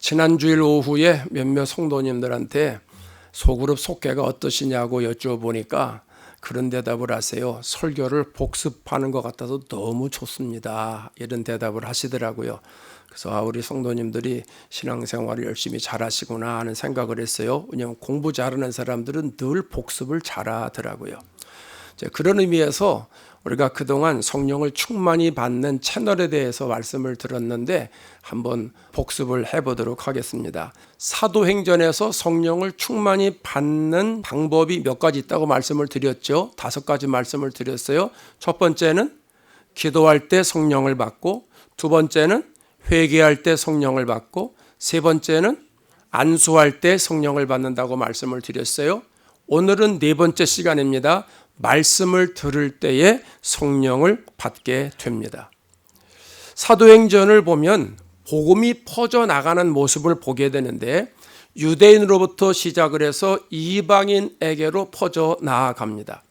지난 주일 오후에 몇몇 성도님들한테 소그룹 속회가 어떠시냐고 여쭤보니까 그런 대답을 하세요. 설교를 복습하는 것 같아서 너무 좋습니다. 이런 대답을 하시더라고요. 그래서 우리 성도님들이 신앙생활을 열심히 잘하시구나 하는 생각을 했어요. 왜냐하면 공부 잘하는 사람들은 늘 복습을 잘하더라고요. 그런 의미에서 우리가 그동안 성령을 충만히 받는 채널에 대해서 말씀을 들었는데 한번 복습을 해보도록 하겠습니다. 사도행전에서 성령을 충만히 받는 방법이 몇 가지 있다고 말씀을 드렸죠. 5가지 말씀을 드렸어요. 첫 번째는 기도할 때 성령을 받고, 두 번째는 회개할 때 성령을 받고, 세 번째는 안수할 때 성령을 받는다고 말씀을 드렸어요. 오늘은 4번째 시간입니다. 말씀을 들을 때에 성령을 받게 됩니다. 사도행전을 보면 복음이 퍼져나가는 모습을 보게 되는데 유대인으로부터 시작을 해서 이방인에게로 퍼져나갑니다.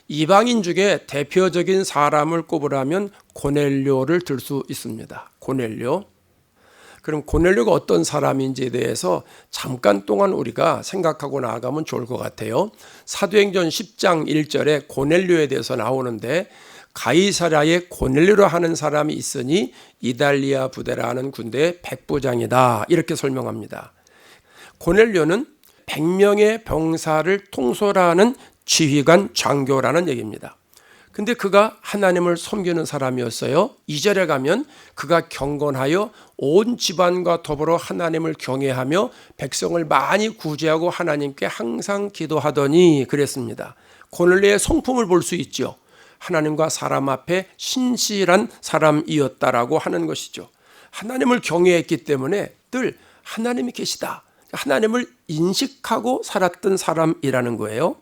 이방인 중에 대표적인 사람을 꼽으라면 고넬료를 들 수 있습니다. 고넬료. 그럼 고넬료가 어떤 사람인지에 대해서 잠깐 동안 우리가 생각하고 나아가면 좋을 것 같아요. 사도행전 10장 1절에 고넬료에 대해서 나오는데 가이사랴에 고넬료라 하는 사람이 있으니 이달리아 부대라는 군대의 백부장이다. 이렇게 설명합니다. 고넬료는 100명의 병사를 통솔하는 지휘관 장교라는 얘기입니다. 근데 그가 하나님을 섬기는 사람이었어요. 2절에 가면 그가 경건하여 온 집안과 더불어 하나님을 경외하며 백성을 많이 구제하고 하나님께 항상 기도하더니 그랬습니다. 고넬료의 성품을 볼 수 있죠. 하나님과 사람 앞에 신실한 사람이었다라고 하는 것이죠. 하나님을 경외했기 때문에 늘 하나님이 계시다. 하나님을 인식하고 살았던 사람이라는 거예요.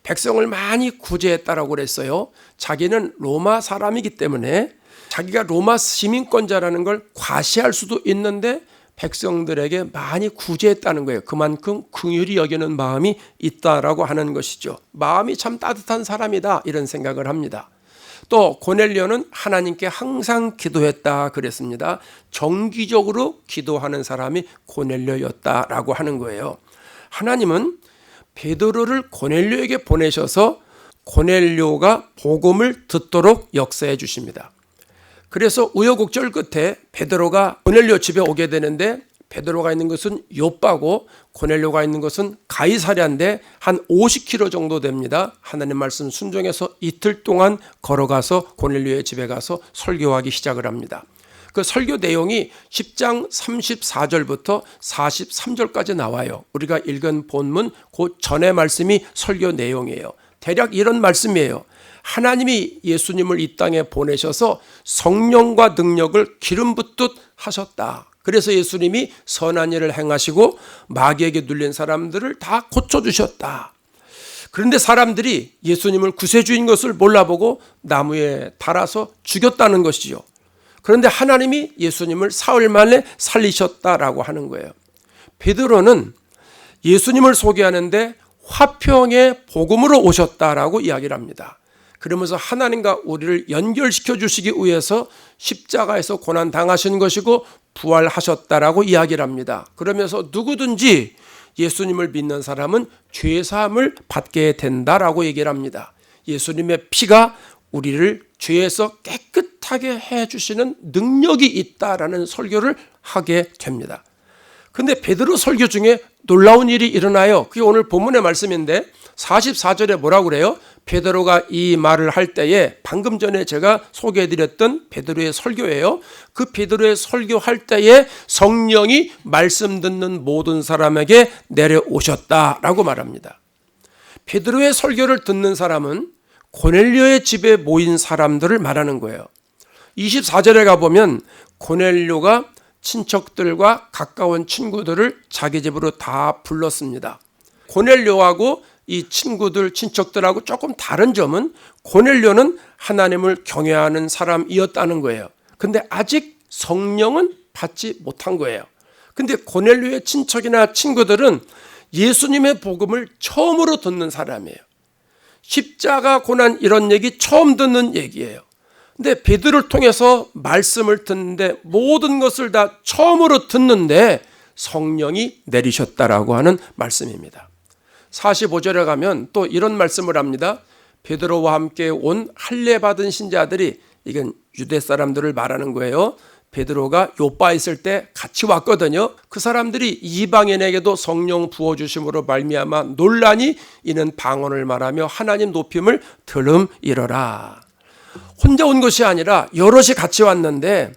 백성을 많이 구제했다라고 그랬어요. 자기는 로마 사람이기 때문에 자기가 로마 시민권자라는 걸 과시할 수도 있는데 백성들에게 많이 구제했다는 거예요. 그만큼 긍휼히 여기는 마음이 있다라고 하는 것이죠. 마음이 참 따뜻한 사람이다 이런 생각을 합니다. 또 고넬료는 하나님께 항상 기도했다 그랬습니다. 정기적으로 기도하는 사람이 고넬료였다라고 하는 거예요. 하나님은 베드로를 고넬료에게 보내셔서 고넬료가 복음을 듣도록 역사해 주십니다. 그래서 우여곡절 끝에 베드로가 고넬료 집에 오게 되는데 베드로가 있는 것은 요빠고 고넬료가 있는 것은 가이사랴인데 한 50km 정도 됩니다. 하나님 말씀 순종해서 이틀 동안 걸어가서 고넬료의 집에 가서 설교하기 시작을 합니다. 그 설교 내용이 10장 34절부터 43절까지 나와요. 우리가 읽은 본문 그 전의 말씀이 설교 내용이에요. 대략 이런 말씀이에요. 하나님이 예수님을 이 땅에 보내셔서 성령과 능력을 기름 붓듯 하셨다. 그래서 예수님이 선한 일을 행하시고 마귀에게 눌린 사람들을 다 고쳐주셨다. 그런데 사람들이 예수님을 구세주인 것을 몰라보고 나무에 달아서 죽였다는 것이죠. 그런데 하나님이 예수님을 사흘 만에 살리셨다라고 하는 거예요. 베드로는 예수님을 소개하는데 화평의 복음으로 오셨다라고 이야기를 합니다. 그러면서 하나님과 우리를 연결시켜 주시기 위해서 십자가에서 고난 당하신 것이고 부활하셨다라고 이야기를 합니다. 그러면서 누구든지 예수님을 믿는 사람은 죄사함을 받게 된다라고 얘기를 합니다. 예수님의 피가 우리를 죄에서 깨끗하게 해주시는 능력이 있다라는 설교를 하게 됩니다. 근데 베드로 설교 중에 놀라운 일이 일어나요. 그게 오늘 본문의 말씀인데 44절에 뭐라고 그래요? 베드로가 이 말을 할 때에 방금 전에 제가 소개해드렸던 베드로의 설교예요. 그 베드로의 설교할 때에 성령이 말씀 듣는 모든 사람에게 내려오셨다라고 말합니다. 베드로의 설교를 듣는 사람은 고넬료의 집에 모인 사람들을 말하는 거예요. 24절에 가보면 고넬료가 친척들과 가까운 친구들을 자기 집으로 다 불렀습니다. 고넬료하고 이 친구들, 친척들하고 조금 다른 점은 고넬료는 하나님을 경외하는 사람이었다는 거예요. 근데 아직 성령은 받지 못한 거예요. 근데 고넬료의 친척이나 친구들은 예수님의 복음을 처음으로 듣는 사람이에요. 십자가 고난 이런 얘기 처음 듣는 얘기예요. 근데 베드로를 통해서 말씀을 듣는데 모든 것을 다 처음으로 듣는데 성령이 내리셨다라고 하는 말씀입니다. 45절에 가면 또 이런 말씀을 합니다. 베드로와 함께 온 할례 받은 신자들이, 이건 유대 사람들을 말하는 거예요. 베드로가 요바에 있을 때 같이 왔거든요. 그 사람들이 이방인에게도 성령 부어주심으로 말미암아 논란이 이는 방언을 말하며 하나님 높임을 들음이러라. 혼자 온 것이 아니라 여럿이 같이 왔는데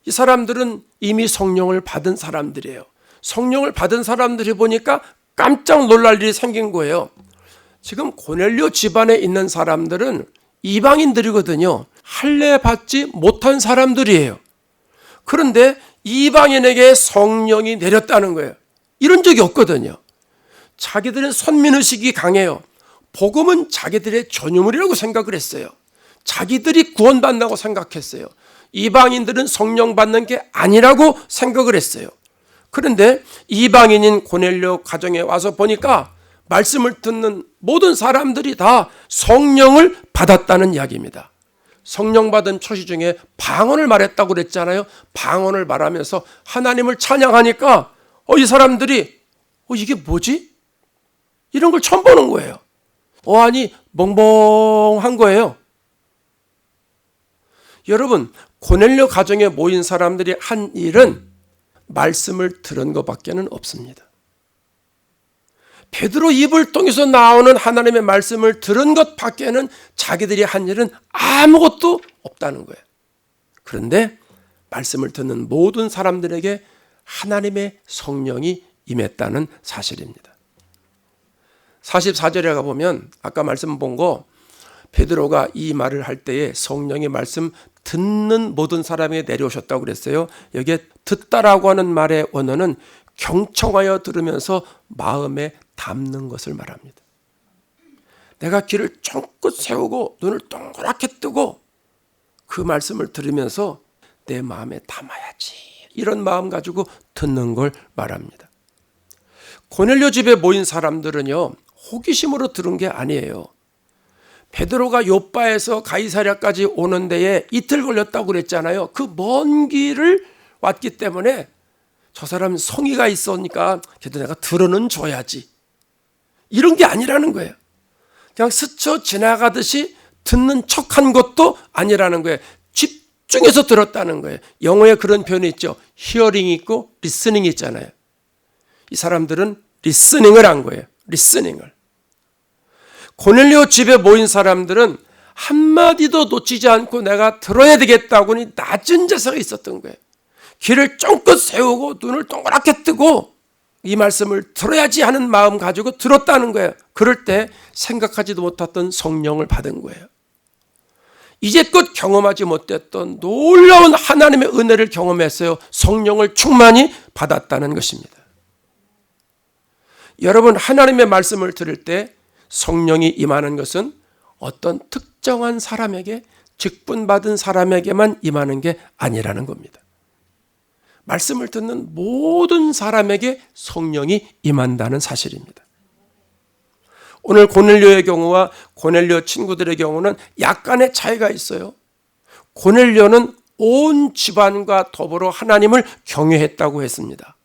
이 사람들은 이미 성령을 받은 사람들이에요. 성령을 받은 사람들이 보니까 깜짝 놀랄 일이 생긴 거예요. 지금 고넬료 집안에 있는 사람들은 이방인들이거든요. 할례 받지 못한 사람들이에요. 그런데 이방인에게 성령이 내렸다는 거예요. 이런 적이 없거든요. 자기들은 선민의식이 강해요. 복음은 자기들의 전유물이라고 생각을 했어요. 자기들이 구원받는다고 생각했어요. 이방인들은 성령 받는 게 아니라고 생각을 했어요. 그런데 이방인인 고넬료 가정에 와서 보니까 말씀을 듣는 모든 사람들이 다 성령을 받았다는 이야기입니다. 성령 받은 처시 중에 방언을 말했다고 그랬잖아요. 방언을 말하면서 하나님을 찬양하니까 이 사람들이 이게 뭐지? 이런 걸 처음 보는 거예요. 아니 멍멍한 거예요. 여러분, 고넬료 가정에 모인 사람들이 한 일은 말씀을 들은 것밖에는 없습니다. 베드로 입을 통해서 나오는 하나님의 말씀을 들은 것밖에는 자기들이 한 일은 아무것도 없다는 거예요. 그런데 말씀을 듣는 모든 사람들에게 하나님의 성령이 임했다는 사실입니다. 44절에 가보면 아까 말씀 본 거, 베드로가 이 말을 할 때에 성령의 말씀 듣는 모든 사람에게 내려오셨다고 그랬어요. 여기에 듣다라고 하는 말의 원어는 경청하여 들으면서 마음에 담는 것을 말합니다. 내가 귀를 쫑긋 세우고 눈을 동그랗게 뜨고 그 말씀을 들으면서 내 마음에 담아야지, 이런 마음 가지고 듣는 걸 말합니다. 고넬료 집에 모인 사람들은요, 호기심으로 들은 게 아니에요. 베드로가 요바에서 가이사랴까지 오는 데에 이틀 걸렸다고 그랬잖아요. 그 먼 길을 왔기 때문에 저 사람 성의가 있으니까 그래도 내가 들어는 줘야지, 이런 게 아니라는 거예요. 그냥 스쳐 지나가듯이 듣는 척한 것도 아니라는 거예요. 집중해서 들었다는 거예요. 영어에 그런 표현이 있죠. 히어링이 있고 리스닝이 있잖아요. 이 사람들은 리스닝을 한 거예요. 리스닝을. 고넬료 집에 모인 사람들은 한마디도 놓치지 않고 내가 들어야 되겠다고 낮은 자세가 있었던 거예요. 귀를 쫑긋 세우고 눈을 동그랗게 뜨고 이 말씀을 들어야지 하는 마음 가지고 들었다는 거예요. 그럴 때 생각하지도 못했던 성령을 받은 거예요. 이제껏 경험하지 못했던 놀라운 하나님의 은혜를 경험했어요. 성령을 충만히 받았다는 것입니다. 여러분, 하나님의 말씀을 들을 때 성령이 임하는 것은 어떤 특정한 사람에게, 직분받은 사람에게만 임하는 게 아니라는 겁니다. 말씀을 듣는 모든 사람에게 성령이 임한다는 사실입니다. 오늘 고넬료의 경우와 고넬료 친구들의 경우는 약간의 차이가 있어요. 고넬료는 온 집안과 더불어 하나님을 경외했다고 했습니다.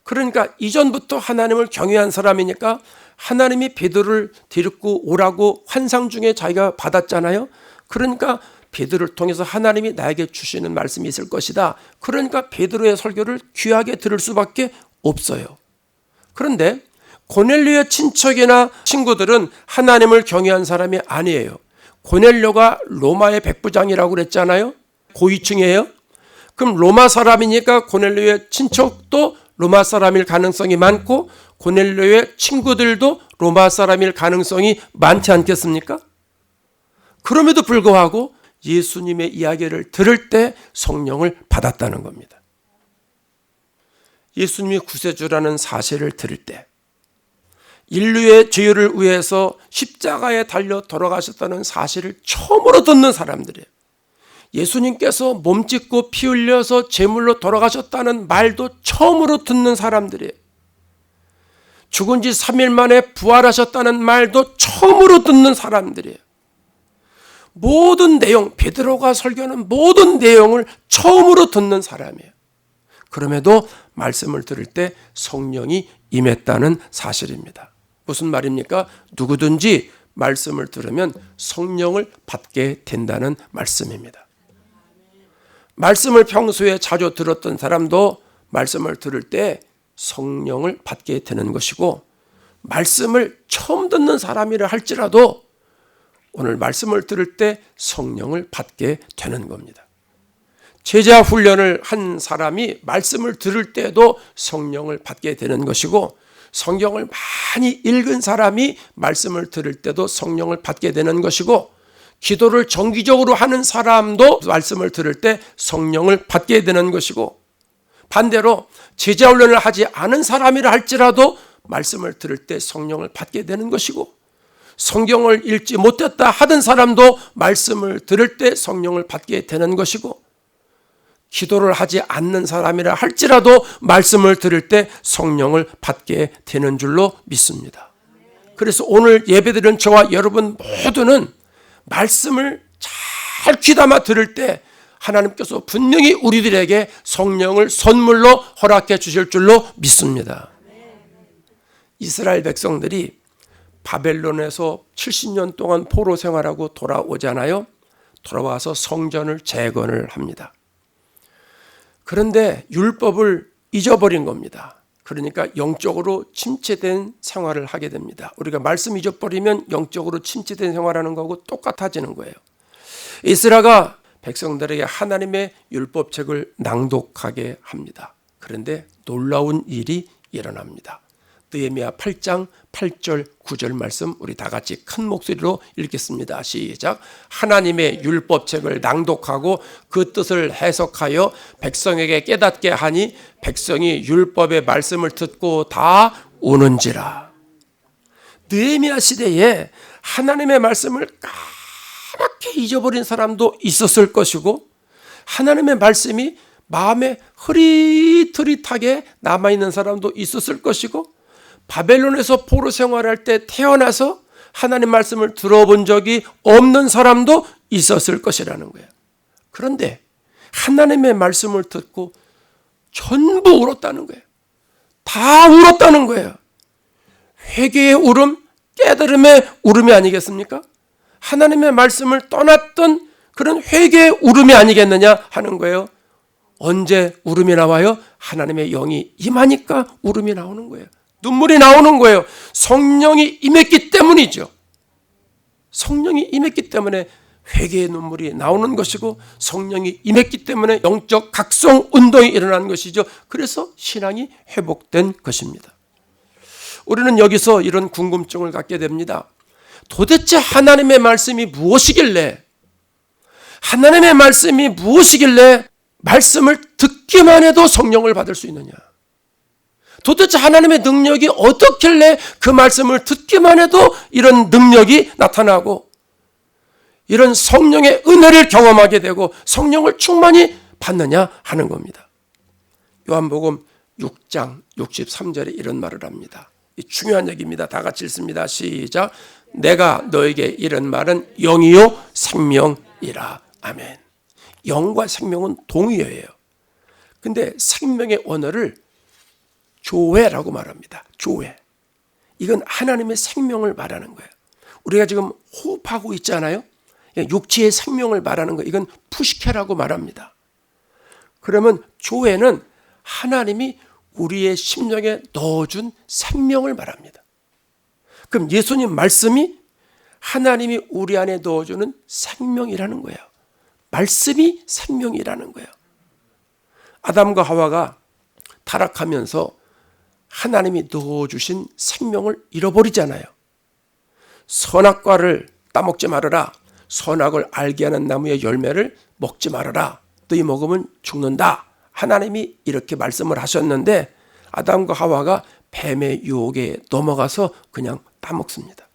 그러니까 이전부터 하나님을 경외한 사람이니까 하나님이 베드로를 데리고 오라고 환상 중에 자기가 받았잖아요. 그러니까 베드로를 통해서 하나님이 나에게 주시는 말씀이 있을 것이다. 그러니까 베드로의 설교를 귀하게 들을 수밖에 없어요. 그런데 고넬료의 친척이나 친구들은 하나님을 경외한 사람이 아니에요. 고넬료가 로마의 백부장이라고 그랬잖아요. 고위층이에요. 그럼 로마 사람이니까 고넬료의 친척도 로마 사람일 가능성이 많고 고넬료의 친구들도 로마 사람일 가능성이 많지 않겠습니까? 그럼에도 불구하고 예수님의 이야기를 들을 때 성령을 받았다는 겁니다. 예수님이 구세주라는 사실을 들을 때, 인류의 죄를 위해서 십자가에 달려 돌아가셨다는 사실을 처음으로 듣는 사람들이에요. 예수님께서 몸짓고 피 흘려서 제물로 돌아가셨다는 말도 처음으로 듣는 사람들이에요. 죽은 지 3일 만에 부활하셨다는 말도 처음으로 듣는 사람들이에요. 모든 내용, 베드로가 설교하는 모든 내용을 처음으로 듣는 사람이에요. 그럼에도 말씀을 들을 때 성령이 임했다는 사실입니다. 무슨 말입니까? 누구든지 말씀을 들으면 성령을 받게 된다는 말씀입니다. 말씀을 평소에 자주 들었던 사람도 말씀을 들을 때 성령을 받게 되는 것이고, 말씀을 처음 듣는 사람이라 할지라도 오늘 말씀을 들을 때 성령을 받게 되는 겁니다. 제자 훈련을 한 사람이 말씀을 들을 때도 성령을 받게 되는 것이고, 성경을 많이 읽은 사람이 말씀을 들을 때도 성령을 받게 되는 것이고, 기도를 정기적으로 하는 사람도 말씀을 들을 때 성령을 받게 되는 것이고, 반대로 제자 훈련을 하지 않은 사람이라 할지라도 말씀을 들을 때 성령을 받게 되는 것이고, 성경을 읽지 못했다 하던 사람도 말씀을 들을 때 성령을 받게 되는 것이고, 기도를 하지 않는 사람이라 할지라도 말씀을 들을 때 성령을 받게 되는 줄로 믿습니다. 그래서 오늘 예배드리는 저와 여러분 모두는 말씀을 잘 귀담아 들을 때 하나님께서 분명히 우리들에게 성령을 선물로 허락해 주실 줄로 믿습니다. 이스라엘 백성들이 바벨론에서 70년 동안 포로 생활하고 돌아오잖아요. 돌아와서 성전을 재건을 합니다. 그런데 율법을 잊어버린 겁니다. 그러니까 영적으로 침체된 생활을 하게 됩니다. 우리가 말씀 잊어버리면 영적으로 침체된 생활하는 거하고 똑같아지는 거예요. 에스라가 백성들에게 하나님의 율법책을 낭독하게 합니다. 그런데 놀라운 일이 일어납니다. 느헤미야 8장 8절 9절 말씀 우리 다 같이 큰 목소리로 읽겠습니다. 시작. 하나님의 율법책을 낭독하고 그 뜻을 해석하여 백성에게 깨닫게 하니 백성이 율법의 말씀을 듣고 다 우는지라. 느헤미야 시대에 하나님의 말씀을 까맣게 잊어버린 사람도 있었을 것이고, 하나님의 말씀이 마음에 흐릿흐릿하게 남아있는 사람도 있었을 것이고, 바벨론에서 포로 생활할 때 태어나서 하나님 말씀을 들어본 적이 없는 사람도 있었을 것이라는 거예요. 그런데 하나님의 말씀을 듣고 전부 울었다는 거예요. 다 울었다는 거예요. 회개의 울음, 깨달음의 울음이 아니겠습니까? 하나님의 말씀을 떠났던 그런 회개의 울음이 아니겠느냐 하는 거예요. 언제 울음이 나와요? 하나님의 영이 임하니까 울음이 나오는 거예요. 눈물이 나오는 거예요. 성령이 임했기 때문이죠. 성령이 임했기 때문에 회개의 눈물이 나오는 것이고, 성령이 임했기 때문에 영적 각성 운동이 일어나는 것이죠. 그래서 신앙이 회복된 것입니다. 우리는 여기서 이런 궁금증을 갖게 됩니다. 도대체 하나님의 말씀이 무엇이길래, 하나님의 말씀이 무엇이길래 말씀을 듣기만 해도 성령을 받을 수 있느냐? 도대체 하나님의 능력이 어떻길래 그 말씀을 듣기만 해도 이런 능력이 나타나고 이런 성령의 은혜를 경험하게 되고 성령을 충만히 받느냐 하는 겁니다. 요한복음 6장 63절에 이런 말을 합니다. 중요한 얘기입니다. 다 같이 읽습니다. 시작. 내가 너에게 이런 말은 영이요 생명이라. 아멘. 영과 생명은 동의어예요. 근데 생명의 원어를 조회라고 말합니다. 조회. 이건 하나님의 생명을 말하는 거예요. 우리가 지금 호흡하고 있잖아요. 육체의 생명을 말하는 거예요. 이건 푸시케라고 말합니다. 그러면 조회는 하나님이 우리의 심령에 넣어준 생명을 말합니다. 그럼 예수님 말씀이 하나님이 우리 안에 넣어주는 생명이라는 거예요. 말씀이 생명이라는 거예요. 아담과 하와가 타락하면서 하나님이 넣어주신 생명을 잃어버리잖아요. 선악과를 따먹지 말아라. 선악을 알게 하는 나무의 열매를 먹지 말아라. 너희 먹으면 죽는다. 하나님이 이렇게 말씀을 하셨는데 아담과 하와가 뱀의 유혹에 넘어가서 그냥 따먹습니다.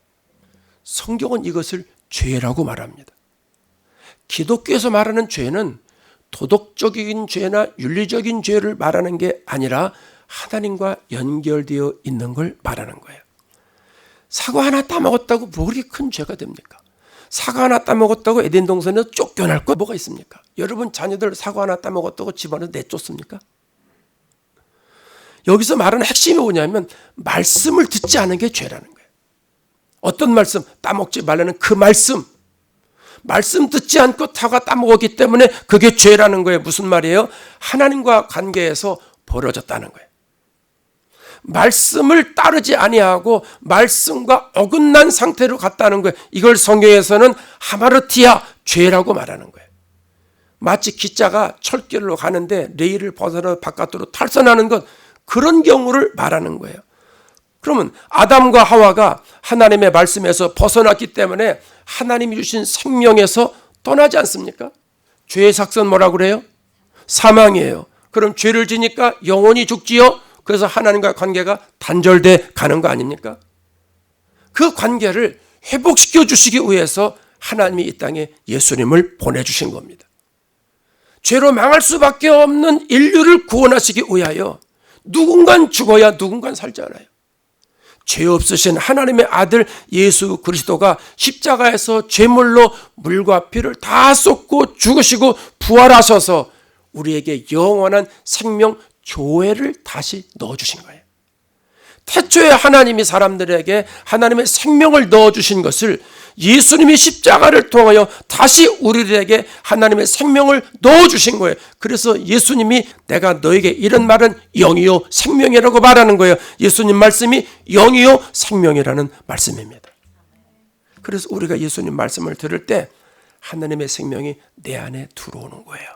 성경은 이것을 죄라고 말합니다. 기독교에서 말하는 죄는 도덕적인 죄나 윤리적인 죄를 말하는 게 아니라 하나님과 연결되어 있는 걸 말하는 거예요. 사과 하나 따먹었다고 뭐리 큰 죄가 됩니까? 사과 하나 따먹었다고 에덴 동산에서 쫓겨날 거 뭐가 있습니까? 여러분 자녀들 사과 하나 따먹었다고 집안에서 내쫓습니까? 여기서 말하는 핵심이 뭐냐면 말씀을 듣지 않은 게 죄라는 거예요. 어떤 말씀? 따먹지 말라는 그 말씀. 말씀 듣지 않고 다가 따먹었기 때문에 그게 죄라는 거예요. 무슨 말이에요? 하나님과 관계에서 벌어졌다는 거예요. 말씀을 따르지 아니하고 말씀과 어긋난 상태로 갔다는 거예요. 이걸 성경에서는 하마르티아, 죄라고 말하는 거예요. 마치 기자가 철길로 가는데 레일을 벗어나 바깥으로 탈선하는 것, 그런 경우를 말하는 거예요. 그러면 아담과 하와가 하나님의 말씀에서 벗어났기 때문에 하나님이 주신 생명에서 떠나지 않습니까? 죄의 삭선 뭐라고 그래요? 사망이에요. 그럼 죄를 지니까 영원히 죽지요? 그래서 하나님과 관계가 단절돼 가는 거 아닙니까? 그 관계를 회복시켜 주시기 위해서 하나님이 이 땅에 예수님을 보내주신 겁니다. 죄로 망할 수밖에 없는 인류를 구원하시기 위하여 누군간 죽어야 누군간 살잖아요. 죄 없으신 하나님의 아들 예수 그리스도가 십자가에서 제물로 물과 피를 다 쏟고 죽으시고 부활하셔서 우리에게 영원한 생명 조회를 다시 넣어주신 거예요. 태초에 하나님이 사람들에게 하나님의 생명을 넣어주신 것을 예수님이 십자가를 통하여 다시 우리들에게 하나님의 생명을 넣어주신 거예요. 그래서 예수님이 내가 너에게 이런 말은 영이요 생명이라고 말하는 거예요. 예수님 말씀이 영이요 생명이라는 말씀입니다. 그래서 우리가 예수님 말씀을 들을 때 하나님의 생명이 내 안에 들어오는 거예요.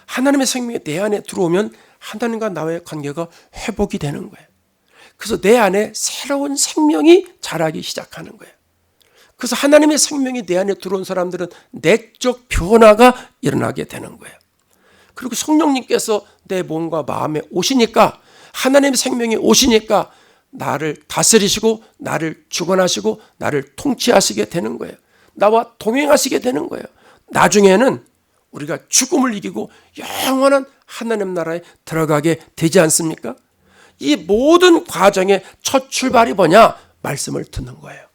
하나님의 생명이 내 안에 들어오면 하나님과 나의 관계가 회복이 되는 거예요. 그래서 내 안에 새로운 생명이 자라기 시작하는 거예요. 그래서 하나님의 생명이 내 안에 들어온 사람들은 내적 변화가 일어나게 되는 거예요. 그리고 성령님께서 내 몸과 마음에 오시니까, 하나님의 생명이 오시니까 나를 다스리시고 나를 주관하시고 나를 통치하시게 되는 거예요. 나와 동행하시게 되는 거예요. 나중에는 우리가 죽음을 이기고 영원한 하나님 나라에 들어가게 되지 않습니까? 이 모든 과정의 첫 출발이 뭐냐? 말씀을 듣는 거예요.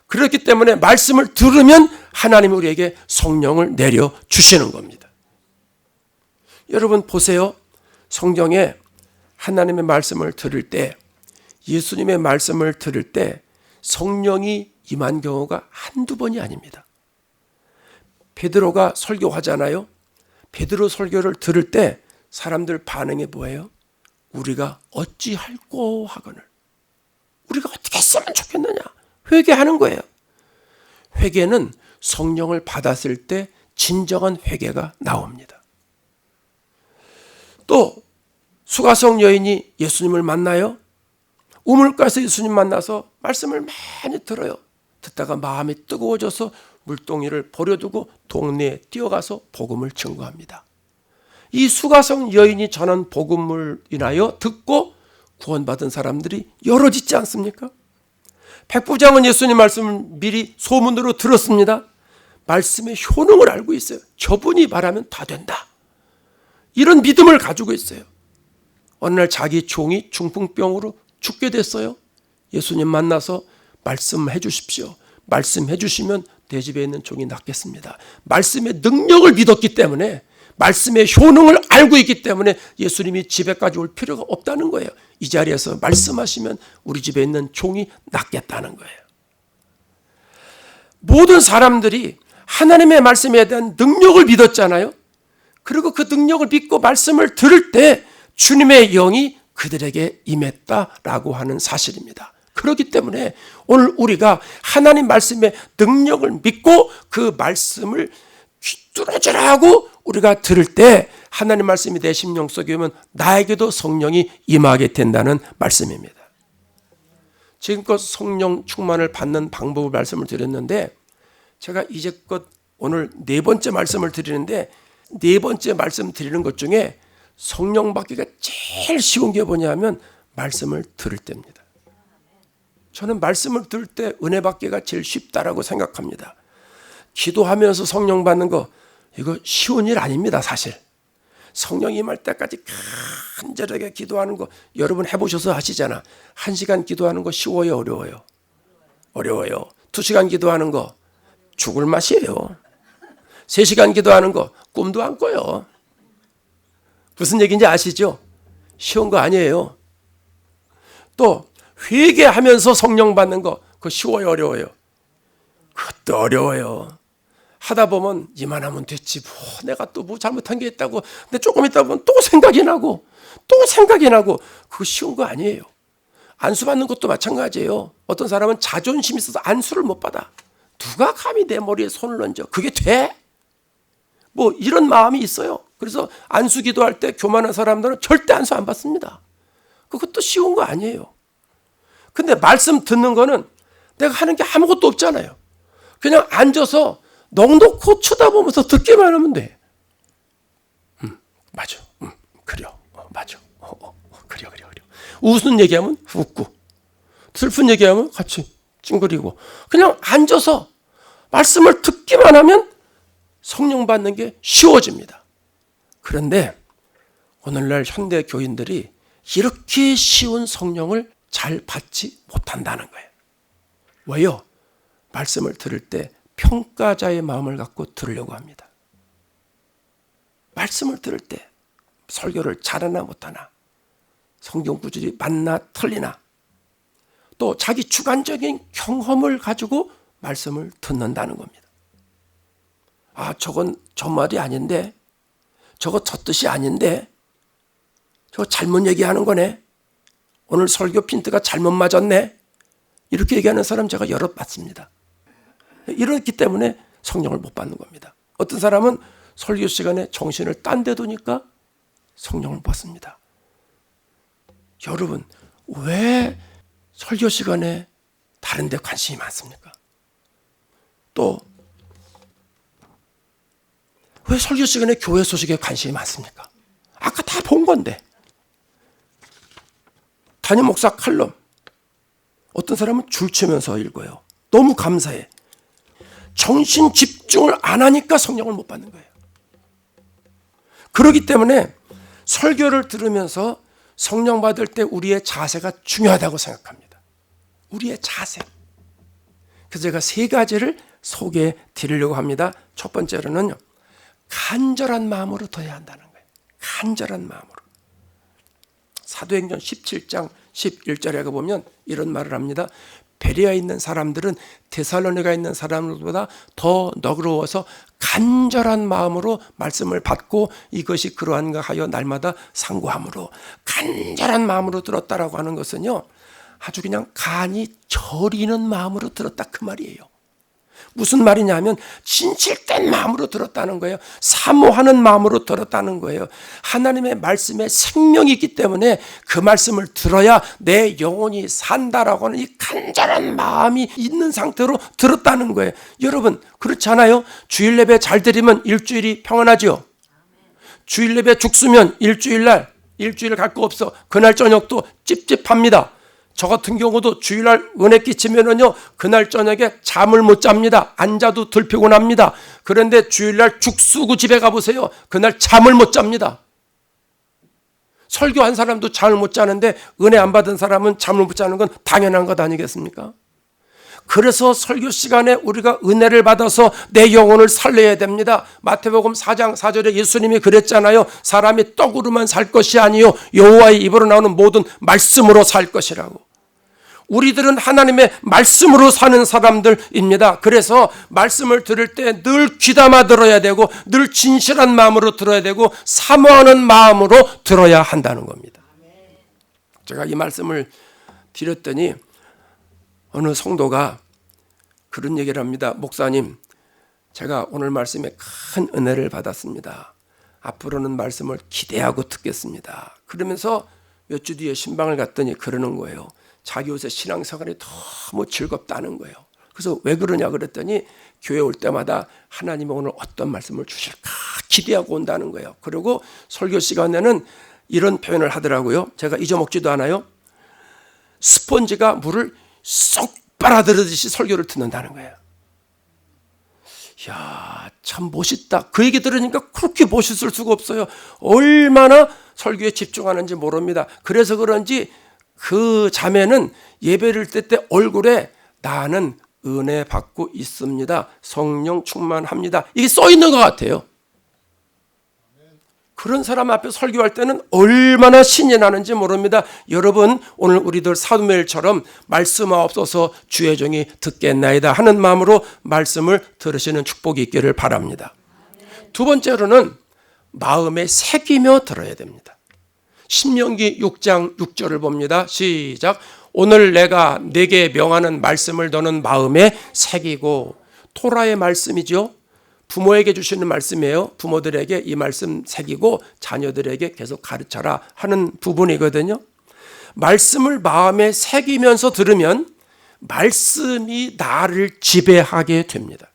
그렇기 때문에 말씀을 들으면 하나님이 우리에게 성령을 내려주시는 겁니다. 여러분 보세요. 성경에 하나님의 말씀을 들을 때, 예수님의 말씀을 들을 때 성령이 임한 경우가 한두 번이 아닙니다. 베드로가 설교하잖아요. 베드로 설교를 들을 때 사람들 반응이 뭐예요? 우리가 어찌할꼬 하거늘, 우리가 어떻게 했으면 좋겠느냐, 회개하는 거예요. 회개는 성령을 받았을 때 진정한 회개가 나옵니다. 또 수가성 여인이 예수님을 만나요. 우물가에서 예수님 만나서 말씀을 많이 들어요. 듣다가 마음이 뜨거워져서 물동이를 버려두고 동네에 뛰어가서 복음을 증거합니다. 이 수가성 여인이 전한 복음을 인하여 듣고 구원받은 사람들이 여럿있지 않습니까? 백부장은 예수님 말씀을 미리 소문으로 들었습니다. 말씀의 효능을 알고 있어요. 저분이 말하면 다 된다, 이런 믿음을 가지고 있어요. 어느 날 자기 종이 중풍병으로 죽게 됐어요. 예수님 만나서 말씀해 주십시오. 말씀해 주시면 내 집에 있는 종이 낫겠습니다. 말씀의 능력을 믿었기 때문에, 말씀의 효능을 알고 있기 때문에 예수님이 집에까지 올 필요가 없다는 거예요. 이 자리에서 말씀하시면 우리 집에 있는 종이 낫겠다는 거예요. 모든 사람들이 하나님의 말씀에 대한 능력을 믿었잖아요. 그리고 그 능력을 믿고 말씀을 들을 때 주님의 영이 그들에게 임했다라고 하는 사실입니다. 그렇기 때문에 오늘 우리가 하나님 말씀의 능력을 믿고 그 말씀을 귀뚫어져라 하고 우리가 들을 때 하나님 말씀이 내 심령 속에 오면 나에게도 성령이 임하게 된다는 말씀입니다. 지금껏 성령 충만을 받는 방법을 말씀을 드렸는데, 제가 이제껏 오늘 네 번째 말씀을 드리는데, 네 번째 말씀 드리는 것 중에 성령 받기가 제일 쉬운 게 뭐냐면 말씀을 들을 때입니다. 저는 말씀을 들을 때 은혜 받기가 제일 쉽다라고 생각합니다. 기도하면서 성령 받는 거, 이거 쉬운 일 아닙니다. 사실 성령 임할 때까지 간절하게 기도하는 거 여러분 해보셔서 아시잖아. 1시간 기도하는 거 쉬워요, 어려워요? 어려워요. 2시간 기도하는 거 죽을 맛이에요. 3시간 기도하는 거 꿈도 안 꿔요. 무슨 얘기인지 아시죠? 쉬운 거 아니에요. 또 회개하면서 성령 받는 거, 그거 쉬워요, 어려워요? 그것도 어려워요. 하다 보면 이만하면 됐지, 뭐 내가 또 뭐 잘못한 게 있다고. 근데 조금 있다 보면 또 생각이 나고 또 생각이 나고. 그거 쉬운 거 아니에요. 안수 받는 것도 마찬가지예요. 어떤 사람은 자존심이 있어서 안수를 못 받아. 누가 감히 내 머리에 손을 얹어? 그게 돼? 뭐 이런 마음이 있어요. 그래서 안수 기도할 때 교만한 사람들은 절대 안수 안 받습니다. 그것도 쉬운 거 아니에요. 근데 말씀 듣는 거는 내가 하는 게 아무것도 없잖아요. 그냥 앉아서 넉넉히 쳐다보면서 듣기만 하면 돼. 맞아. 그래. 맞아. 그래. 웃는 얘기하면 웃고, 슬픈 얘기하면 같이 찡그리고, 그냥 앉아서 말씀을 듣기만 하면 성령 받는 게 쉬워집니다. 그런데 오늘날 현대 교인들이 이렇게 쉬운 성령을 잘 받지 못한다는 거예요. 왜요? 말씀을 들을 때 평가자의 마음을 갖고 들으려고 합니다. 말씀을 들을 때 설교를 잘하나 못하나, 성경 구절이 맞나 틀리나, 또 자기 주관적인 경험을 가지고 말씀을 듣는다는 겁니다. 아, 저건 저 말이 아닌데, 저거 저 뜻이 아닌데, 저거 잘못 얘기하는 거네, 오늘 설교 핀트가 잘못 맞았네, 이렇게 얘기하는 사람 제가 여러 봤습니다. 이렇기 때문에 성령을 못 받는 겁니다. 어떤 사람은 설교 시간에 정신을 딴 데 두니까 성령을 못 받습니다. 여러분, 왜 설교 시간에 다른 데 관심이 많습니까? 또 왜 설교 시간에 교회 소식에 관심이 많습니까? 아까 다 본 건데. 담임 목사 칼럼, 어떤 사람은 줄 치면서 읽어요. 너무 감사해. 정신 집중을 안 하니까 성령을 못 받는 거예요. 그렇기 때문에 설교를 들으면서 성령 받을 때 우리의 자세가 중요하다고 생각합니다. 우리의 자세. 그래서 제가 세 가지를 소개해 드리려고 합니다. 첫 번째로는요, 간절한 마음으로 들어야 한다는 거예요. 간절한 마음으로. 사도행전 17장 11절에 보면 이런 말을 합니다. 베레아에 있는 사람들은 데살로니가에 있는 사람들보다 더 너그러워서 간절한 마음으로 말씀을 받고 이것이 그러한가 하여 날마다 상고함으로, 간절한 마음으로 들었다라고 하는 것은요, 아주 그냥 간이 저리는 마음으로 들었다, 그 말이에요. 무슨 말이냐면 진실된 마음으로 들었다는 거예요. 사모하는 마음으로 들었다는 거예요. 하나님의 말씀에 생명이 있기 때문에 그 말씀을 들어야 내 영혼이 산다라고 하는 이 간절한 마음이 있는 상태로 들었다는 거예요. 여러분, 그렇지 않아요? 주일 예배 잘 드리면 일주일이 평안하죠. 주일 예배 죽으면 일주일 갈 거 없어. 그날 저녁도 찝찝합니다. 저 같은 경우도 주일날 은혜 끼치면은요, 그날 저녁에 잠을 못 잡니다. 앉아도 덜 피곤합니다. 그런데 주일날 죽쓰고 집에 가보세요. 그날 잠을 못 잡니다. 설교한 사람도 잠을 못 자는데 은혜 안 받은 사람은 잠을 못 자는 건 당연한 것 아니겠습니까? 그래서 설교 시간에 우리가 은혜를 받아서 내 영혼을 살려야 됩니다. 마태복음 4장 4절에 예수님이 그랬잖아요. 사람이 떡으로만 살 것이 아니요 여호와의 입으로 나오는 모든 말씀으로 살 것이라고. 우리들은 하나님의 말씀으로 사는 사람들입니다. 그래서 말씀을 들을 때 늘 귀담아 들어야 되고, 늘 진실한 마음으로 들어야 되고, 사모하는 마음으로 들어야 한다는 겁니다. 제가 이 말씀을 드렸더니 어느 성도가 그런 얘기를 합니다. 목사님, 제가 오늘 말씀에 큰 은혜를 받았습니다. 앞으로는 말씀을 기대하고 듣겠습니다. 그러면서 몇 주 뒤에 신방을 갔더니 그러는 거예요. 자기 요새 신앙생활이 너무 즐겁다는 거예요. 그래서 왜 그러냐 그랬더니 교회 올 때마다 하나님이 오늘 어떤 말씀을 주실까 기대하고 온다는 거예요. 그리고 설교 시간에는 이런 표현을 하더라고요. 제가 잊어먹지도 않아요. 스펀지가 물을 쏙 빨아들이듯이 설교를 듣는다는 거예요. 이야, 참 멋있다. 그 얘기 들으니까 그렇게 멋있을 수가 없어요. 얼마나 설교에 집중하는지 모릅니다. 그래서 그런지 그 자매는 예배를 때 얼굴에 나는 은혜 받고 있습니다. 성령 충만합니다. 이게 써 있는 것 같아요. 그런 사람 앞에 설교할 때는 얼마나 신이 나는지 모릅니다. 여러분, 오늘 우리들 사도멜처럼 말씀하옵소서 주의 종이 듣겠나이다 하는 마음으로 말씀을 들으시는 축복이 있기를 바랍니다. 두 번째로는 마음에 새기며 들어야 됩니다. 신명기 6장 6절을 봅니다. 시작. 오늘 내가 네게 명하는 말씀을 너는 마음에 새기고. 토라의 말씀이죠. 부모에게 주시는 말씀이에요. 부모들에게 이 말씀 새기고 자녀들에게 계속 가르쳐라 하는 부분이거든요. 말씀을 마음에 새기면서 들으면 말씀이 나를 지배하게 됩니다.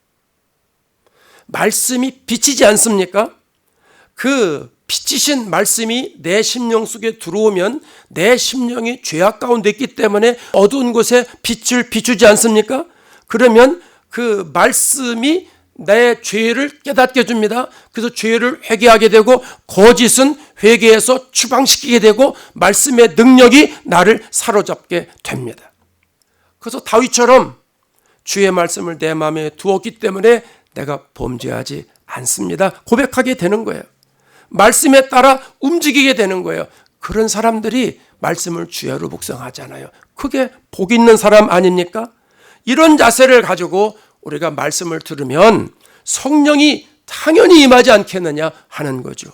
말씀이 비치지 않습니까? 그 비치신 말씀이 내 심령 속에 들어오면 내 심령이 죄악 가운데 있기 때문에 어두운 곳에 빛을 비추지 않습니까? 그러면 그 말씀이 내 죄를 깨닫게 해줍니다. 그래서 죄를 회개하게 되고 거짓은 회개해서 추방시키게 되고 말씀의 능력이 나를 사로잡게 됩니다. 그래서 다윗처럼 주의 말씀을 내 마음에 두었기 때문에 내가 범죄하지 않습니다. 고백하게 되는 거예요. 말씀에 따라 움직이게 되는 거예요. 그런 사람들이 말씀을 주야로 묵상하잖아요. 그게 복 있는 사람 아닙니까? 이런 자세를 가지고 우리가 말씀을 들으면 성령이 당연히 임하지 않겠느냐 하는 거죠.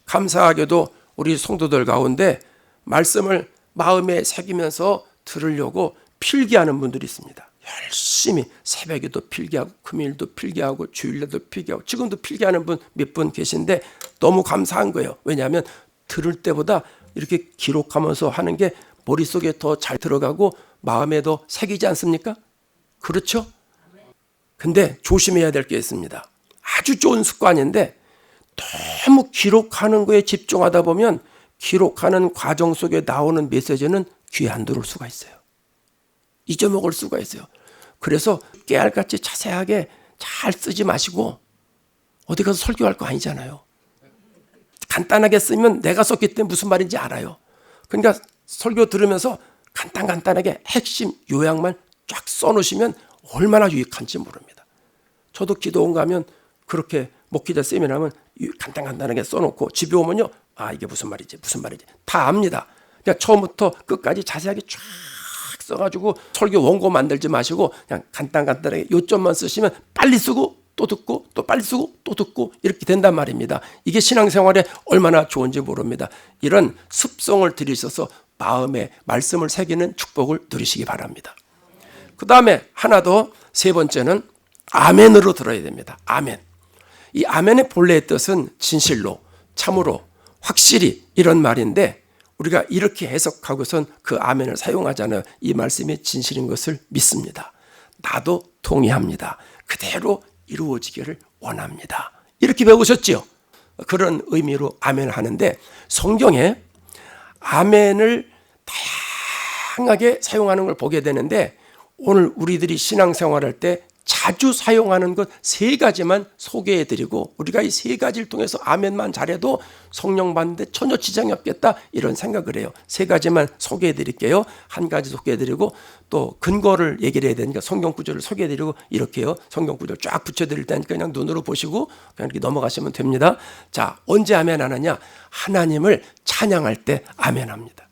감사하게도 우리 성도들 가운데 말씀을 마음에 새기면서 들으려고 필기하는 분들이 있습니다. 열심히 새벽에도 필기하고 금요일도 필기하고 주일에도 필기하고 지금도 필기하는 분 몇 분 계신데 너무 감사한 거예요. 왜냐하면 들을 때보다 이렇게 기록하면서 하는 게 머릿속에 더 잘 들어가고 마음에도 새기지 않습니까? 그렇죠? 근데 조심해야 될 게 있습니다. 아주 좋은 습관인데 너무 기록하는 거에 집중하다 보면 기록하는 과정 속에 나오는 메시지는 귀에 안 들어올 수가 있어요. 잊어먹을 수가 있어요. 그래서 깨알같이 자세하게 잘 쓰지 마시고 어디 가서 설교할 거 아니잖아요. 간단하게 쓰면 내가 썼기 때문에 무슨 말인지 알아요. 그러니까 설교 들으면서 간단하게 핵심 요약만 쫙 써놓으시면 얼마나 유익한지 모릅니다. 저도 기도원 가면 그렇게 목회자 세미나면 간단하게 써놓고 집에 오면요, 이게 무슨 말이지 다 압니다. 그냥 처음부터 끝까지 자세하게 쫙 써가지고 설교 원고 만들지 마시고 그냥 간단하게 요점만 쓰시면 빨리 쓰고 또 듣고 또 빨리 쓰고 또 듣고 이렇게 된단 말입니다. 이게 신앙생활에 얼마나 좋은지 모릅니다. 이런 습성을 들이셔서 마음에 말씀을 새기는 축복을 누리시기 바랍니다. 그 다음에 하나 더, 세 번째는 아멘으로 들어야 됩니다. 아멘. 이 아멘의 본래의 뜻은 진실로, 참으로, 확실히 이런 말인데 우리가 이렇게 해석하고선 그 아멘을 사용하잖아요. 이 말씀이 진실인 것을 믿습니다. 나도 동의합니다. 그대로 이루어지기를 원합니다. 이렇게 배우셨죠? 그런 의미로 아멘 하는데 성경에 아멘을 다양하게 사용하는 걸 보게 되는데 오늘 우리들이 신앙생활할 때 자주 사용하는 것 세 가지만 소개해드리고 우리가 이 세 가지를 통해서 아멘만 잘해도 성령 받는데 전혀 지장이 없겠다 이런 생각을 해요. 세 가지만 소개해드릴게요. 한 가지 소개해드리고 또 근거를 얘기를 해야 되니까 성경 구절을 소개해드리고 이렇게 해요. 성경 구절 쫙 붙여드릴 테니까 그냥 눈으로 보시고 그냥 이렇게 넘어가시면 됩니다. 자, 언제 아멘 하느냐? 하나님을 찬양할 때 아멘 합니다.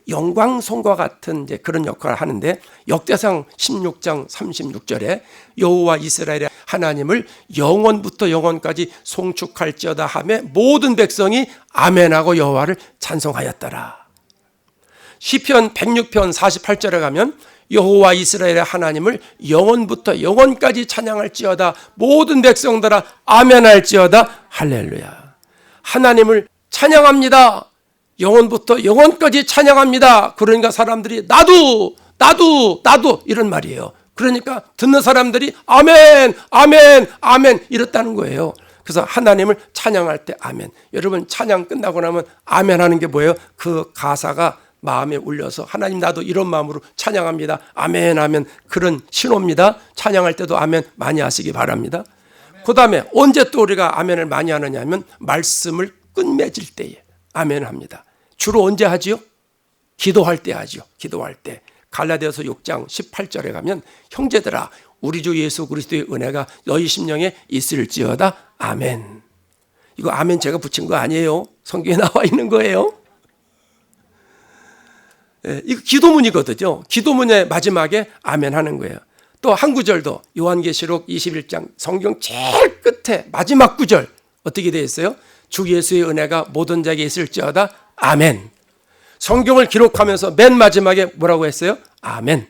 영광송과 같은 이제 그런 역할을 하는데 역대상 16장 36절에 여호와 이스라엘의 하나님을 영원부터 영원까지 송축할지어다 하며 모든 백성이 아멘하고 여호와를 찬송하였더라. 시편 106편 48절에 가면 여호와 이스라엘의 하나님을 영원부터 영원까지 찬양할지어다 모든 백성들아 아멘할지어다 할렐루야. 하나님을 찬양합니다. 영원부터 영원까지 찬양합니다. 그러니까 사람들이 나도 이런 말이에요. 그러니까 듣는 사람들이 아멘 이렇다는 거예요. 그래서 하나님을 찬양할 때 아멘. 여러분 찬양 끝나고 나면 아멘 하는 게 뭐예요? 그 가사가 마음에 울려서 하나님 나도 이런 마음으로 찬양합니다. 아멘 그런 신호입니다. 찬양할 때도 아멘 많이 하시기 바랍니다. 그 다음에 언제 또 우리가 아멘을 많이 하느냐 하면 말씀을 끝맺을 때에 아멘 합니다. 주로 언제 하지요? 기도할 때 하죠. 기도할 때. 갈라디아서 6장 18절에 가면 형제들아 우리 주 예수 그리스도의 은혜가 너희 심령에 있을지어다. 아멘. 이거 아멘 제가 붙인 거 아니에요. 성경에 나와 있는 거예요. 이거 기도문이거든요. 기도문의 마지막에 아멘 하는 거예요. 또 한 구절도 요한계시록 21장 성경 제일 끝에 마지막 구절 어떻게 되어 있어요? 주 예수의 은혜가 모든 자에게 있을지어다 아멘. 성경을 기록하면서 맨 마지막에 뭐라고 했어요? 아멘.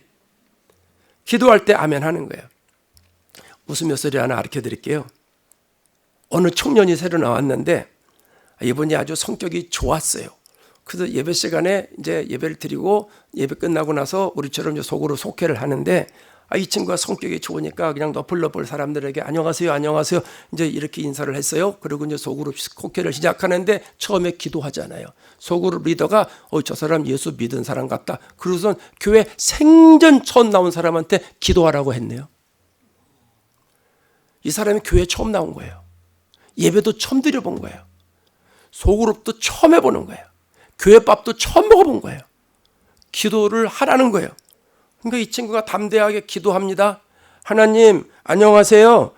기도할 때 아멘 하는 거예요. 무슨 몇 소리 하나 가르쳐 드릴게요. 어느 청년이 새로 나왔는데 이분이 아주 성격이 좋았어요. 그래서 예배 시간에 이제 예배를 드리고 예배 끝나고 나서 우리처럼 이제 속으로 속회를 하는데 이 친구가 성격이 좋으니까 그냥 너플너플 사람들에게 안녕하세요, 안녕하세요. 이제 이렇게 인사를 했어요. 그리고 이제 속으로 속회를 시작하는데 처음에 기도하잖아요. 속으로 리더가 저 사람 예수 믿은 사람 같다. 그러고선 교회 생전 처음 나온 사람한테 기도하라고 했네요. 이 사람이 교회에 처음 나온 거예요. 예배도 처음 드려본 거예요. 소그룹도 처음 해보는 거예요. 교회밥도 처음 먹어본 거예요. 기도를 하라는 거예요. 그러니까 이 친구가 담대하게 기도합니다. 하나님 안녕하세요.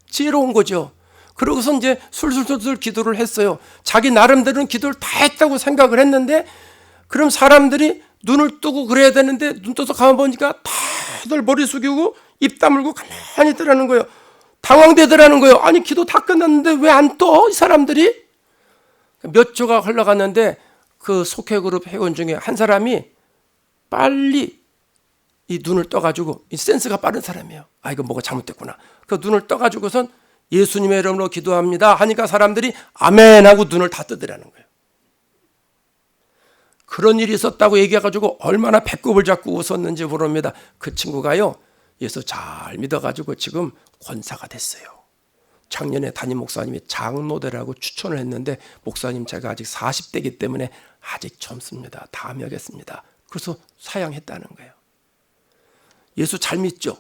지혜로운 거죠. 그러고서 이제 술술술술 기도를 했어요. 자기 나름대로는 기도를 다 했다고 생각을 했는데 그럼 사람들이 눈을 뜨고 그래야 되는데 눈 떠서 가만 보니까 다들 머리 숙이고 입 다물고 가만히 있더라는 거예요. 당황되더라는 거예요. 아니 기도 다 끝났는데 왜 안 떠? 이 사람들이. 몇 조가 흘러갔는데 그 속회그룹 회원 중에 한 사람이 빨리 이 눈을 떠가지고 이 센스가 빠른 사람이에요. 이거 뭐가 잘못됐구나. 그 눈을 떠가지고선 예수님의 이름으로 기도합니다 하니까 사람들이 아멘 하고 눈을 다 뜨더라는 거예요. 그런 일이 있었다고 얘기해가지고 얼마나 배꼽을 잡고 웃었는지 모릅니다. 그 친구가요 예수 잘 믿어가지고 지금 권사가 됐어요. 작년에 담임 목사님이 장로대라고 추천을 했는데 목사님 제가 아직 40대이기 때문에 아직 젊습니다. 다음에 하겠습니다. 그래서 사양했다는 거예요. 예수 잘 믿죠?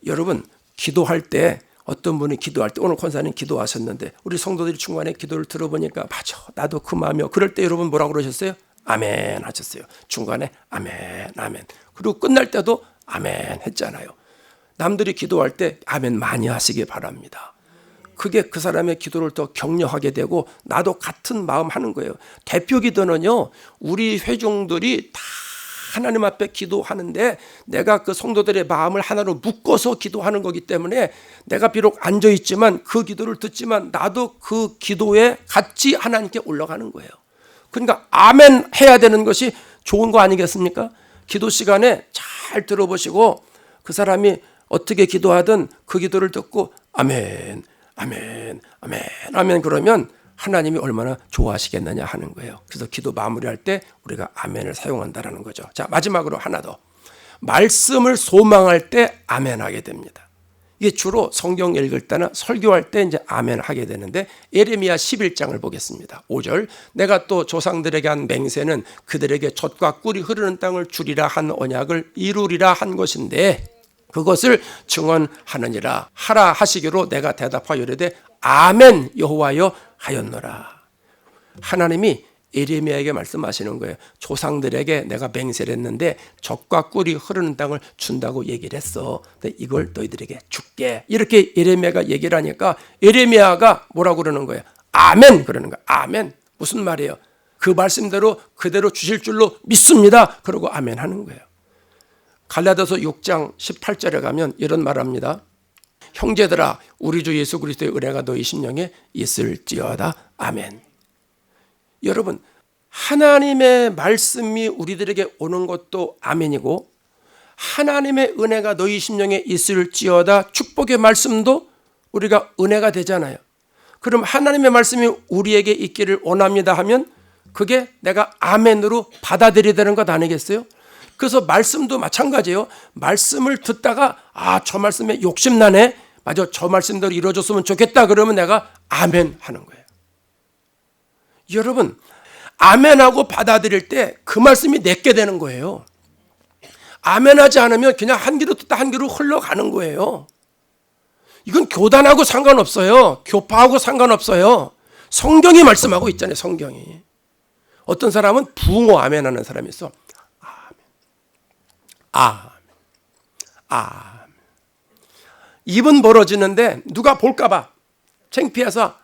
여러분 기도할 때 어떤 분이 기도할 때 오늘 권사님 기도하셨는데 우리 성도들이 중간에 기도를 들어보니까 맞아 나도 그 마음이요. 그럴 때 여러분 뭐라고 그러셨어요? 아멘 하셨어요. 중간에 아멘 아멘. 그리고 끝날 때도 아멘 했잖아요. 남들이 기도할 때 아멘 많이 하시기 바랍니다. 그게 그 사람의 기도를 더 격려하게 되고 나도 같은 마음 하는 거예요. 대표 기도는요 우리 회중들이 다 하나님 앞에 기도하는데 내가 그 성도들의 마음을 하나로 묶어서 기도하는 거기 때문에 내가 비록 앉아있지만 그 기도를 듣지만 나도 그 기도에 같이 하나님께 올라가는 거예요. 그러니까 아멘 해야 되는 것이 좋은 거 아니겠습니까? 기도 시간에 잘 들어보시고 그 사람이 어떻게 기도하든 그 기도를 듣고 아멘 아멘 아멘 아멘 그러면 하나님이 얼마나 좋아하시겠느냐 하는 거예요. 그래서 기도 마무리할 때 우리가 아멘을 사용한다는 거죠. 자 마지막으로 하나 더. 말씀을 소망할 때 아멘 하게 됩니다. 이게 주로 성경 읽을 때나 설교할 때 이제 아멘 하게 되는데 예레미야 11장을 보겠습니다. 5절 내가 또 조상들에게 한 맹세는 그들에게 젖과 꿀이 흐르는 땅을 주리라 한 언약을 이루리라 한 것인데 그것을 증언하느니라 하라 하시기로 내가 대답하여 이르되 아멘 여호와여 하였노라. 하나님이 예레미야에게 말씀하시는 거예요. 조상들에게 내가 맹세를 했는데 젖과 꿀이 흐르는 땅을 준다고 얘기를 했어. 근데 이걸 너희들에게 줄게. 이렇게 예레미야가 얘기를 하니까 예레미야가 뭐라고 그러는 거예요? 아멘 그러는 거예요. 아멘. 무슨 말이에요? 그 말씀대로 그대로 주실 줄로 믿습니다. 그러고 아멘 하는 거예요. 갈라디아서 6장 18절에 가면 이런 말합니다. 형제들아 우리 주 예수 그리스도의 은혜가 너희 심령에 있을지어다. 아멘. 여러분 하나님의 말씀이 우리들에게 오는 것도 아멘이고 하나님의 은혜가 너희 심령에 있을지어다 축복의 말씀도 우리가 은혜가 되잖아요. 그럼 하나님의 말씀이 우리에게 있기를 원합니다 하면 그게 내가 아멘으로 받아들여야 되는 것 아니겠어요? 그래서 말씀도 마찬가지예요. 말씀을 듣다가 저 말씀에 욕심나네. 맞아 저 말씀대로 이루어졌으면 좋겠다. 그러면 내가 아멘 하는 거예요. 여러분 아멘하고 받아들일 때 그 말씀이 내게 되는 거예요. 아멘하지 않으면 그냥 한 귀로 듣다 한 귀로 흘러가는 거예요. 이건 교단하고 상관없어요. 교파하고 상관없어요. 성경이 말씀하고 있잖아요. 성경이. 어떤 사람은 붕어 아멘 하는 사람이 있어. 아멘. 아멘. 아멘. 입은 벌어지는데 누가 볼까봐 창피해서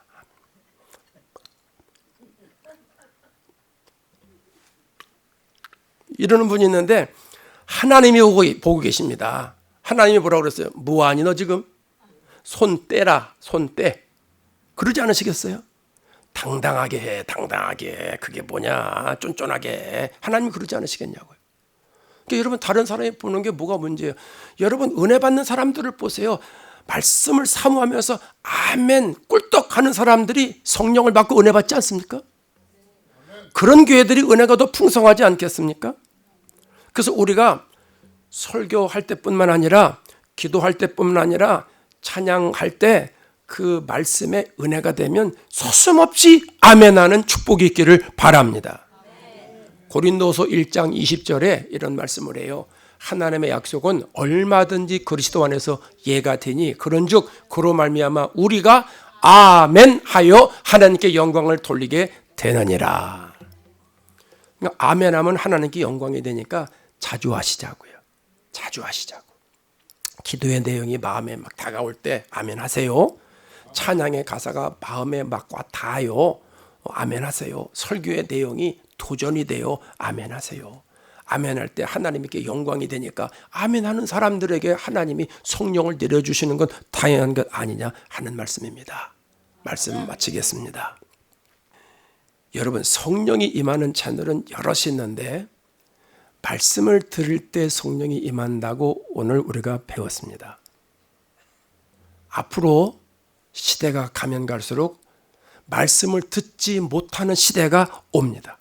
이러는 분이 있는데 하나님이 보고 계십니다. 하나님이 뭐라고 그랬어요? 뭐하니 너 지금? 손 떼라, 손 떼. 그러지 않으시겠어요? 당당하게 해, 당당하게. 그게 뭐냐, 쫀쫀하게 해. 하나님이 그러지 않으시겠냐고요. 그러니까 여러분, 다른 사람이 보는 게 뭐가 문제예요? 여러분, 은혜 받는 사람들을 보세요. 말씀을 사모하면서 아멘 꿀떡 하는 사람들이 성령을 받고 은혜 받지 않습니까? 그런 교회들이 은혜가 더 풍성하지 않겠습니까? 그래서 우리가 설교할 때뿐만 아니라 기도할 때뿐만 아니라 찬양할 때 그 말씀에 은혜가 되면 서슴없이 아멘하는 축복이 있기를 바랍니다. 고린도서 1장 20절에 이런 말씀을 해요. 하나님의 약속은 얼마든지 그리스도 안에서 예가 되니 그런즉 그로 말미암아 우리가 아멘하여 하나님께 영광을 돌리게 되느니라. 그러니까 아멘하면 하나님께 영광이 되니까 자주 하시자고요. 자주 하시자고. 기도의 내용이 마음에 막 다가올 때 아멘 하세요. 찬양의 가사가 마음에 막 와 닿아요. 아멘 하세요. 설교의 내용이 도전이 돼요. 아멘 하세요. 아멘 할 때 하나님께 영광이 되니까 아멘 하는 사람들에게 하나님이 성령을 내려주시는 건 당연한 것 아니냐 하는 말씀입니다. 말씀 마치겠습니다. 여러분, 성령이 임하는 채널은 여럿이 있는데 말씀을 들을 때 성령이 임한다고 오늘 우리가 배웠습니다. 앞으로 시대가 가면 갈수록 말씀을 듣지 못하는 시대가 옵니다.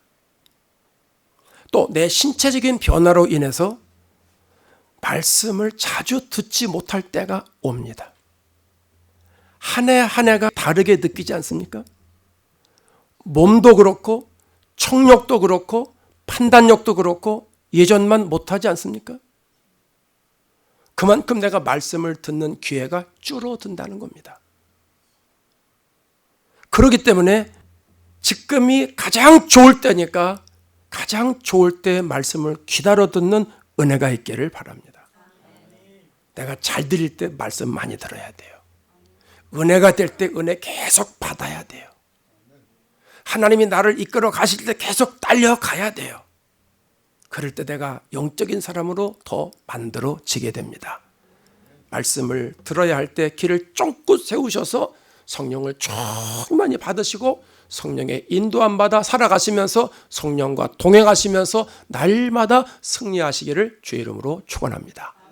또 내 신체적인 변화로 인해서 말씀을 자주 듣지 못할 때가 옵니다. 한 해 한 해가 다르게 느끼지 않습니까? 몸도 그렇고 청력도 그렇고 판단력도 그렇고 예전만 못하지 않습니까? 그만큼 내가 말씀을 듣는 기회가 줄어든다는 겁니다. 그렇기 때문에 지금이 가장 좋을 때니까 가장 좋을 때 말씀을 기다려 듣는 은혜가 있기를 바랍니다. 내가 잘 들릴 때 말씀 많이 들어야 돼요. 은혜가 될 때 은혜 계속 받아야 돼요. 하나님이 나를 이끌어 가실 때 계속 딸려가야 돼요. 그럴 때 내가 영적인 사람으로 더 만들어지게 됩니다. 말씀을 들어야 할 때 길을 쫑긋 세우셔서 성령을 충만히 받으시고 성령의 인도함 받아 살아가시면서 성령과 동행하시면서 날마다 승리하시기를 주의 이름으로 축원합니다.